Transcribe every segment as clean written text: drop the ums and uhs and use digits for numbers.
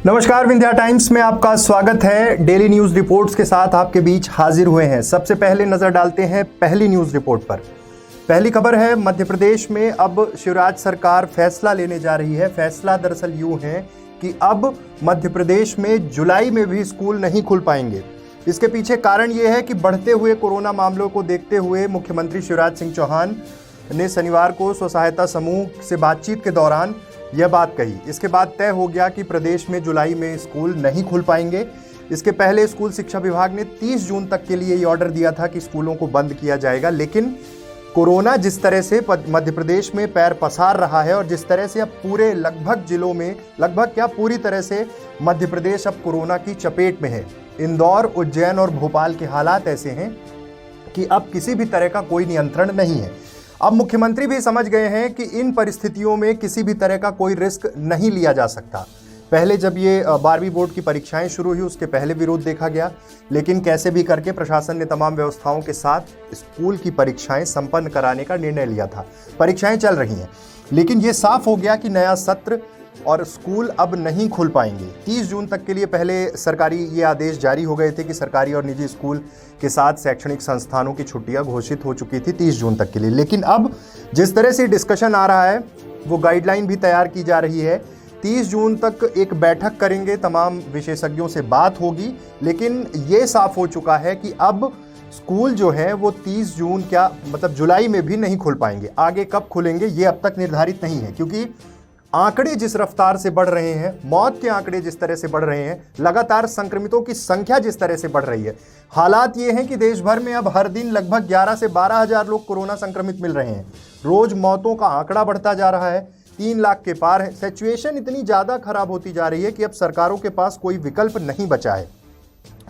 नमस्कार, विंध्या टाइम्स में आपका स्वागत है। डेली न्यूज रिपोर्ट्स के साथ आपके बीच हाजिर हुए हैं। सबसे पहले नजर डालते हैं पहली न्यूज रिपोर्ट पर। पहली खबर है, मध्य प्रदेश में अब शिवराज सरकार फैसला लेने जा रही है। फैसला दरअसल यूं है कि अब मध्य प्रदेश में जुलाई में भी स्कूल नहीं खुल पाएंगे। इसके पीछे कारण यह है कि बढ़ते हुए कोरोना मामलों को देखते हुए मुख्यमंत्री शिवराज सिंह चौहान ने शनिवार को स्व सहायता समूह से बातचीत के दौरान यह बात कही। इसके बाद तय हो गया कि प्रदेश में जुलाई में स्कूल नहीं खुल पाएंगे। इसके पहले स्कूल शिक्षा विभाग ने 30 जून तक के लिए ये ऑर्डर दिया था कि स्कूलों को बंद किया जाएगा, लेकिन कोरोना जिस तरह से मध्य प्रदेश में पैर पसार रहा है और जिस तरह से अब पूरे लगभग जिलों में, लगभग क्या पूरी तरह से मध्य प्रदेश अब कोरोना की चपेट में है। इंदौर, उज्जैन और भोपाल के हालात ऐसे हैं कि अब किसी भी तरह का कोई नियंत्रण नहीं है। अब मुख्यमंत्री भी समझ गए हैं कि इन परिस्थितियों में किसी भी तरह का कोई रिस्क नहीं लिया जा सकता। पहले जब ये 12वीं बोर्ड की परीक्षाएं शुरू हुई उसके पहले विरोध देखा गया, लेकिन कैसे भी करके प्रशासन ने तमाम व्यवस्थाओं के साथ स्कूल की परीक्षाएं संपन्न कराने का निर्णय लिया था। परीक्षाएं चल रही हैं, लेकिन ये साफ हो गया कि नया सत्र और स्कूल अब नहीं खुल पाएंगे। 30 जून तक के लिए पहले सरकारी ये आदेश जारी हो गए थे कि सरकारी और निजी स्कूल के साथ शैक्षणिक संस्थानों की छुट्टियां घोषित हो चुकी थी 30 जून तक के लिए। लेकिन अब जिस तरह से डिस्कशन आ रहा है, वो गाइडलाइन भी तैयार की जा रही है। 30 जून तक एक बैठक करेंगे, तमाम विशेषज्ञों से बात होगी, लेकिन ये साफ हो चुका है कि अब स्कूल जो है वो 30 जून क्या मतलब जुलाई में भी नहीं खुल पाएंगे। आगे कब खुलेंगे ये अब तक निर्धारित नहीं है, क्योंकि आंकड़े जिस रफ्तार से बढ़ रहे हैं, मौत के आंकड़े जिस तरह से बढ़ रहे हैं, लगातार संक्रमितों की संख्या जिस तरह से बढ़ रही है, हालात ये हैं कि देश भर में अब हर दिन लगभग 11 से 12 हजार लोग कोरोना संक्रमित मिल रहे हैं। रोज मौतों का आंकड़ा बढ़ता जा रहा है, 3 लाख के पार है। सिचुएशन इतनी ज़्यादा खराब होती जा रही है कि अब सरकारों के पास कोई विकल्प नहीं बचा है।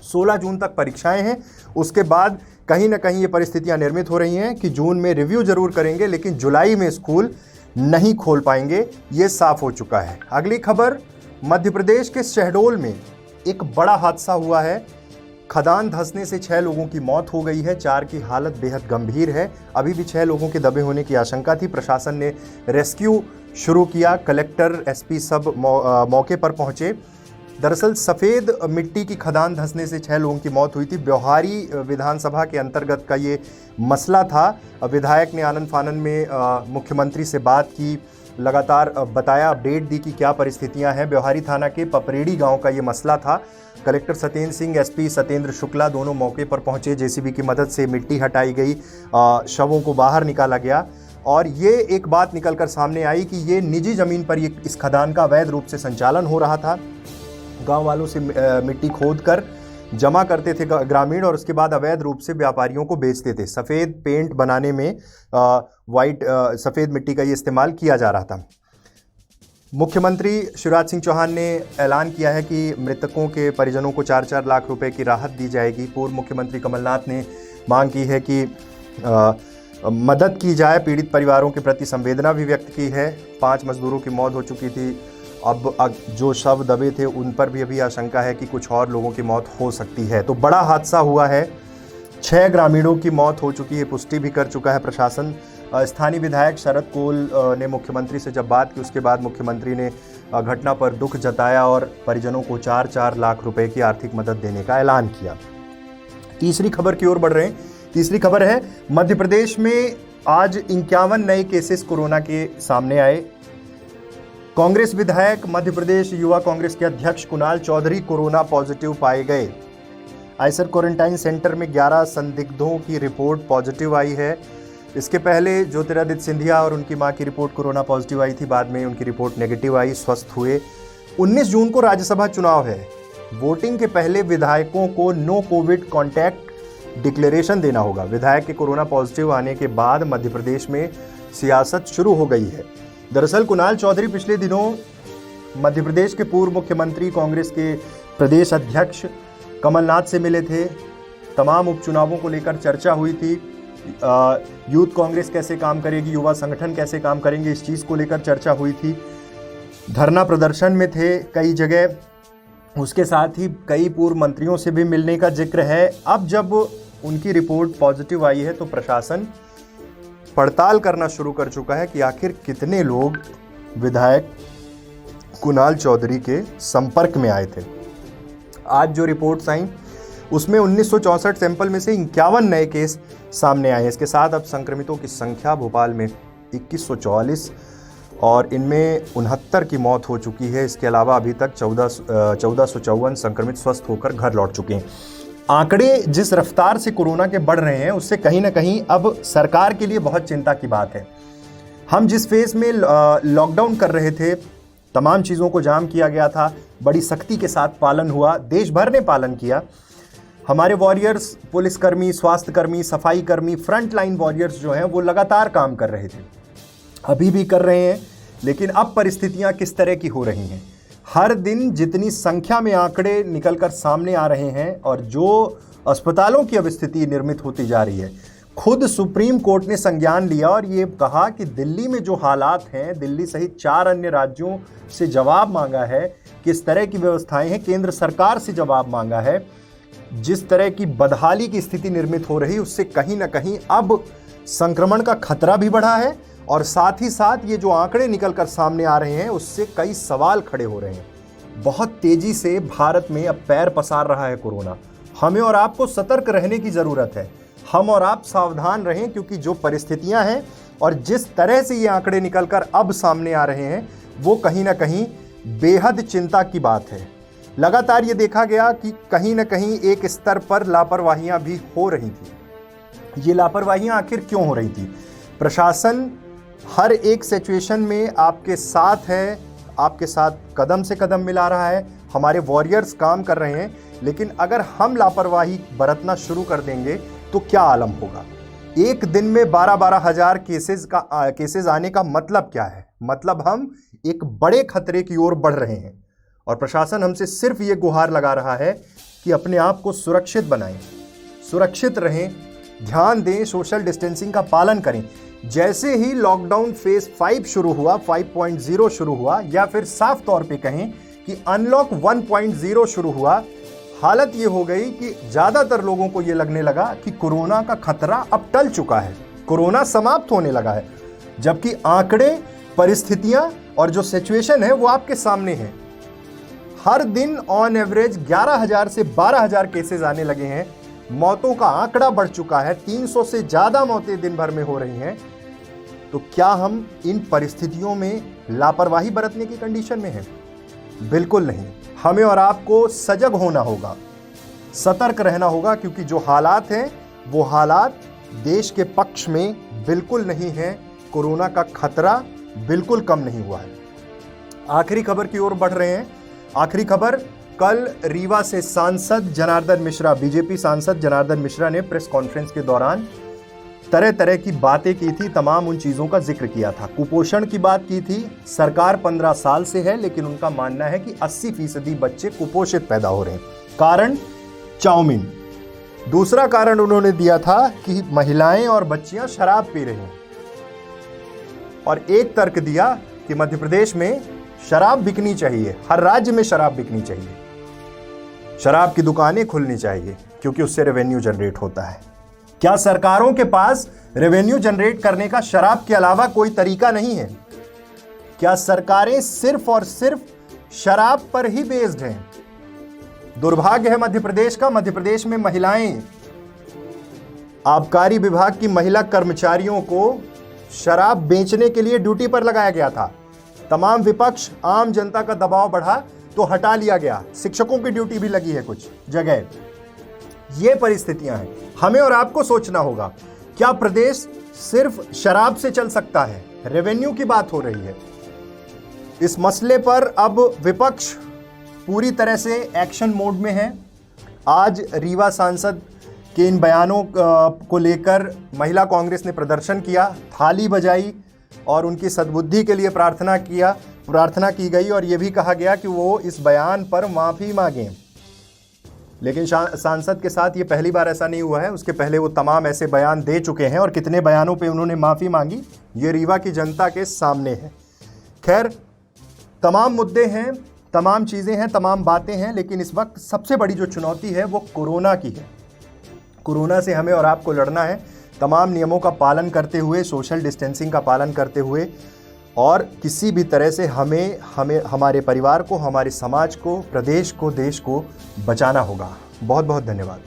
16 जून तक परीक्षाएं हैं, उसके बाद कहीं ना कहीं ये परिस्थितियां निर्मित हो रही हैं कि जून में रिव्यू जरूर करेंगे, लेकिन जुलाई में स्कूल नहीं खोल पाएंगे, ये साफ हो चुका है। अगली खबर, मध्य प्रदेश के शहडोल में एक बड़ा हादसा हुआ है। खदान धंसने से 6 लोगों की मौत हो गई है, 4 की हालत बेहद गंभीर है। अभी भी 6 लोगों के दबे होने की आशंका थी। प्रशासन ने रेस्क्यू शुरू किया, कलेक्टर, एसपी सब मौके पर पहुंचे। दरअसल सफ़ेद मिट्टी की खदान धंसने से 6 लोगों की मौत हुई थी। ब्योहारी विधानसभा के अंतर्गत का ये मसला था। विधायक ने आनन फानन में मुख्यमंत्री से बात की, लगातार बताया, अपडेट दी कि क्या परिस्थितियां हैं। ब्योहारी थाना के पपरेड़ी गांव का ये मसला था। कलेक्टर सत्येंद्र सिंह, एसपी सत्येंद्र शुक्ला दोनों मौके पर पहुंचे। जेसीबी की मदद से मिट्टी हटाई गई, शवों को बाहर निकाला गया और ये एक बात निकलकर सामने आई कि ये निजी ज़मीन पर ये इस खदान का अवैध रूप से संचालन हो रहा था। गांव वालों से मिट्टी खोद कर जमा करते थे ग्रामीण और उसके बाद अवैध रूप से व्यापारियों को बेचते थे। सफ़ेद पेंट बनाने में सफ़ेद मिट्टी का ये इस्तेमाल किया जा रहा था। मुख्यमंत्री शिवराज सिंह चौहान ने ऐलान किया है कि मृतकों के परिजनों को 4-4 लाख रुपए की राहत दी जाएगी। पूर्व मुख्यमंत्री कमलनाथ ने मांग की है कि मदद की जाए, पीड़ित परिवारों के प्रति संवेदना भी व्यक्त की है। 5 मजदूरों की मौत हो चुकी थी। अब जो शव दबे थे उन पर भी अभी आशंका है कि कुछ और लोगों की मौत हो सकती है। तो बड़ा हादसा हुआ है, 6 ग्रामीणों की मौत हो चुकी है, पुष्टि भी कर चुका है प्रशासन। स्थानीय विधायक शरद कोल ने मुख्यमंत्री से जब बात की, उसके बाद मुख्यमंत्री ने घटना पर दुख जताया और परिजनों को 4-4 लाख रुपए की आर्थिक मदद देने का ऐलान किया। तीसरी खबर की ओर बढ़ रहे हैं। तीसरी खबर है, मध्य प्रदेश में आज 51 नए केसेस कोरोना के सामने आए। कांग्रेस विधायक, मध्य प्रदेश युवा कांग्रेस के अध्यक्ष कुणाल चौधरी कोरोना पॉजिटिव पाए गए। आइसर क्वारंटाइन सेंटर में 11 संदिग्धों की रिपोर्ट पॉजिटिव आई है। इसके पहले ज्योतिरादित्य सिंधिया और उनकी मां की रिपोर्ट कोरोना पॉजिटिव आई थी, बाद में उनकी रिपोर्ट नेगेटिव आई, स्वस्थ हुए। 19 जून को राज्यसभा चुनाव है। वोटिंग के पहले विधायकों को नो कोविड कॉन्टैक्ट डिक्लेरेशन देना होगा। विधायक के कोरोना पॉजिटिव आने के बाद मध्य प्रदेश में सियासत शुरू हो गई है। दरअसल कुणाल चौधरी पिछले दिनों मध्य प्रदेश के पूर्व मुख्यमंत्री, कांग्रेस के प्रदेश अध्यक्ष कमलनाथ से मिले थे। तमाम उपचुनावों को लेकर चर्चा हुई थी। यूथ कांग्रेस कैसे काम करेगी, युवा संगठन कैसे काम करेंगे, इस चीज़ को लेकर चर्चा हुई थी। धरना प्रदर्शन में थे कई जगह। उसके साथ ही कई पूर्व मंत्रियों से भी मिलने का जिक्र है। अब जब उनकी रिपोर्ट पॉजिटिव आई है तो प्रशासन पड़ताल करना शुरू कर चुका है कि आखिर कितने लोग विधायक कुणाल चौधरी के संपर्क में आए थे। आज जो रिपोर्ट्स आई उसमें 1964 सैंपल में से 51 नए केस सामने आए हैं। इसके साथ अब संक्रमितों की संख्या भोपाल में 2144 और इनमें 69 की मौत हो चुकी है। इसके अलावा अभी तक 1454 संक्रमित स्वस्थ होकर घर लौट चुके हैं। आंकड़े जिस रफ्तार से कोरोना के बढ़ रहे हैं उससे कहीं ना कहीं अब सरकार के लिए बहुत चिंता की बात है। हम जिस फेज में लॉकडाउन कर रहे थे, तमाम चीज़ों को जाम किया गया था, बड़ी सख्ती के साथ पालन हुआ, देश भर ने पालन किया। हमारे वॉरियर्स, पुलिसकर्मी, स्वास्थ्यकर्मी, सफाई कर्मी, फ्रंट लाइन वॉरियर्स जो हैं वो लगातार काम कर रहे थे, अभी भी कर रहे हैं। लेकिन अब परिस्थितियां किस तरह की हो रही हैं, हर दिन जितनी संख्या में आंकड़े निकलकर सामने आ रहे हैं और जो अस्पतालों की अब स्थिति निर्मित होती जा रही है, खुद सुप्रीम कोर्ट ने संज्ञान लिया और ये कहा कि दिल्ली में जो हालात हैं, दिल्ली सहित 4 अन्य राज्यों से जवाब मांगा है, किस तरह की व्यवस्थाएं हैं, केंद्र सरकार से जवाब मांगा है। जिस तरह की बदहाली की स्थिति निर्मित हो रही, उससे कहीं ना कहीं अब संक्रमण का खतरा भी बढ़ा है और साथ ही साथ ये जो आंकड़े निकल कर सामने आ रहे हैं उससे कई सवाल खड़े हो रहे हैं। बहुत तेजी से भारत में अब पैर पसार रहा है कोरोना। हमें और आपको सतर्क रहने की ज़रूरत है। हम और आप सावधान रहें, क्योंकि जो परिस्थितियां हैं और जिस तरह से ये आंकड़े निकलकर अब सामने आ रहे हैं वो कहीं ना कहीं बेहद चिंता की बात है। लगातार ये देखा गया कि कहीं ना कहीं एक स्तर पर लापरवाहियां भी हो रही थी। ये लापरवाहियां आखिर क्यों हो रही थी? प्रशासन हर एक सिचुएशन में आपके साथ है, आपके साथ कदम से कदम मिला रहा है, हमारे वॉरियर्स काम कर रहे हैं। लेकिन अगर हम लापरवाही बरतना शुरू कर देंगे तो क्या आलम होगा? एक दिन में 12-12 हज़ार केसेस आने का मतलब क्या है? मतलब हम एक बड़े खतरे की ओर बढ़ रहे हैं और प्रशासन हमसे सिर्फ ये गुहार लगा रहा है कि अपने आप को सुरक्षित बनाएं, सुरक्षित रहें, ध्यान दें, सोशल डिस्टेंसिंग का पालन करें। जैसे ही लॉकडाउन फेज 5 शुरू हुआ, 5.0 शुरू हुआ, या फिर साफ तौर पे कहें कि अनलॉक 1.0 शुरू हुआ, हालत ये हो गई कि ज़्यादातर लोगों को ये लगने लगा कि कोरोना का खतरा अब टल चुका है, कोरोना समाप्त होने लगा है। जबकि आंकड़े, परिस्थितियां और जो सिचुएशन है वो आपके सामने है। हर दिन ऑन एवरेज 11,000 से 12,000 केसेस आने लगे हैं। मौतों का आंकड़ा बढ़ चुका है, 300 से ज़्यादा मौतें दिन भर में हो रही हैं। तो क्या हम इन परिस्थितियों में लापरवाही बरतने की कंडीशन में हैं? बिल्कुल नहीं। हमें और आपको सजग होना होगा, सतर्क रहना होगा, क्योंकि जो हालात हैं वो हालात देश के पक्ष में बिल्कुल नहीं है। कोरोना का खतरा बिल्कुल कम नहीं हुआ है। आखिरी खबर की ओर बढ़ रहे हैं। आखिरी खबर, कल रीवा से सांसद जनार्दन मिश्रा, बीजेपी सांसद जनार्दन मिश्रा ने प्रेस कॉन्फ्रेंस के दौरान तरह तरह की बातें की थी, तमाम उन चीज़ों का जिक्र किया था। कुपोषण की बात की थी। सरकार 15 साल से है, लेकिन उनका मानना है कि 80% बच्चे कुपोषित पैदा हो रहे हैं। कारण चाउमीन। दूसरा कारण उन्होंने दिया था कि महिलाएं और बच्चियां शराब पी रही हैं। और एक तर्क दिया कि मध्य प्रदेश में शराब बिकनी चाहिए, हर राज्य में शराब बिकनी चाहिए, शराब की दुकानें खुलनी चाहिए, क्योंकि उससे रेवेन्यू जनरेट होता है। क्या सरकारों के पास रेवेन्यू जनरेट करने का शराब के अलावा कोई तरीका नहीं है? क्या सरकारें सिर्फ और सिर्फ शराब पर ही बेस्ड हैं? दुर्भाग्य है मध्य प्रदेश का। मध्य प्रदेश में महिलाएं, आबकारी विभाग की महिला कर्मचारियों को शराब बेचने के लिए ड्यूटी पर लगाया गया था। तमाम विपक्ष, आम जनता का दबाव बढ़ा तो हटा लिया गया। शिक्षकों की ड्यूटी भी लगी है कुछ जगह। ये परिस्थितियां हैं। हमें और आपको सोचना होगा, क्या प्रदेश सिर्फ शराब से चल सकता है? रेवेन्यू की बात हो रही है। इस मसले पर अब विपक्ष पूरी तरह से एक्शन मोड में है। आज रीवा सांसद के इन बयानों को लेकर महिला कांग्रेस ने प्रदर्शन किया, थाली बजाई और उनकी सद्बुद्धि के लिए प्रार्थना की गई और यह भी कहा गया कि वो इस बयान पर माफ़ी मांगें। लेकिन सांसद के साथ ये पहली बार ऐसा नहीं हुआ है। उसके पहले वो तमाम ऐसे बयान दे चुके हैं और कितने बयानों पे उन्होंने माफ़ी मांगी, ये रीवा की जनता के सामने है। खैर, तमाम मुद्दे हैं, तमाम चीज़ें हैं, तमाम बातें हैं, लेकिन इस वक्त सबसे बड़ी जो चुनौती है वो कोरोना की है। कोरोना से हमें और आपको लड़ना है, तमाम नियमों का पालन करते हुए, सोशल डिस्टेंसिंग का पालन करते हुए और किसी भी तरह से हमें हमारे परिवार को, हमारे समाज को, प्रदेश को, देश को बचाना होगा। बहुत बहुत धन्यवाद।